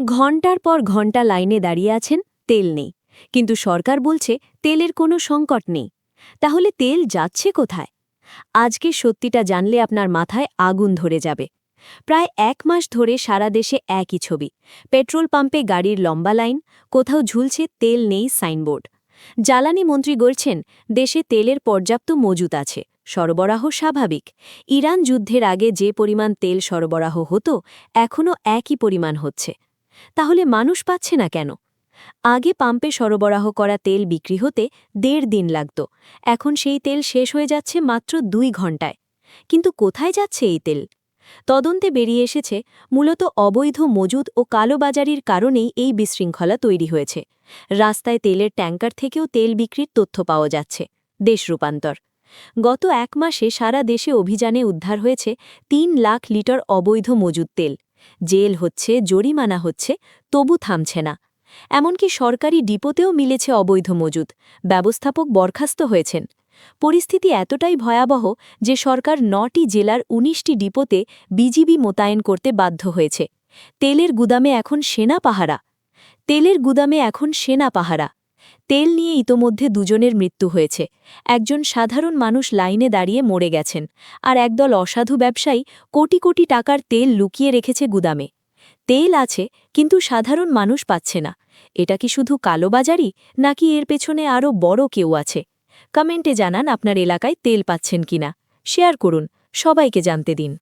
ঘণ্টার পর ঘণ্টা লাইনে দাঁড়িয়ে আছেন, তেল নেই। কিন্তু সরকার বলছে তেলের কোনো সংকট নেই। তাহলে তেল যাচ্ছে কোথায়? আজকে সত্যিটা জানলে আপনার মাথায় আগুন ধরে যাবে। প্রায় ১ মাস ধরে সারা দেশে একই ছবি। পেট্রোল পাম্পে গাড়ির লম্বা লাইন, কোথাও ঝুলছে তেল নেই সাইনবোর্ড। জ্বালানি মন্ত্রী বলছেন দেশে তেলের পর্যাপ্ত মজুত আছে, সরবরাহ স্বাভাবিক। ইরান যুদ্ধের আগে যে পরিমাণ তেল সরবরাহ হতো, এখনও একই পরিমাণ হচ্ছে। তাহলে মানুষ পাচ্ছে না কেন? আগে পাম্পে সরবরাহ করা তেল বিক্রি হতে ১.৫ দিন লাগত। এখন সেই তেল শেষ হয়ে যাচ্ছে মাত্র ২ ঘণ্টায়। কিন্তু কোথায় যাচ্ছে এই তেল? তদন্তে বেরিয়ে এসেছে মূলত অবৈধ মজুদ ও কালোবাজারির কারণেই এই বিশৃঙ্খলা তৈরি হয়েছে। রাস্তায় তেলের ট্যাঙ্কার থেকেও তেল বিক্রির তথ্য পাওয়া যাচ্ছে। দেশ রূপান্তর। গত ১ মাসে সারা দেশে অভিযানে উদ্ধার হয়েছে ৩ লাখ লিটার অবৈধ মজুদ তেল। জেল হচ্ছে, জরিমানা হচ্ছে, তবু থামছে না। এমনকি সরকারি ডিপোতেও মিলেছে অবৈধ মজুদ। ব্যবস্থাপক বরখাস্ত হয়েছেন। পরিস্থিতি এতটাই ভয়াবহ যে সরকার ৯টি জেলার ১৯টি ডিপোতে বিজিবি মোতায়েন করতে বাধ্য হয়েছে। তেলের গুদামে এখন সেনা পাহারা। তেল নিয়ে ইতোমধ্যে ২ জনের মৃত্যু হয়েছে। একজন সাধারণ মানুষ লাইনে দাঁড়িয়ে মরে গেছেন, আর একদল অসাধু ব্যবসায়ী কোটি কোটি টাকার তেল লুকিয়ে রেখেছে গুদামে। তেল আছে, কিন্তু সাধারণ মানুষ পাচ্ছে না। এটা কি শুধু কালোবাজারি, নাকি এর পেছনে আরও বড় কেউ আছে? কমেন্টে জানান আপনার এলাকায় তেল পাচ্ছেন কিনা। শেয়ার করুন, সবাইকে জানতে দিন।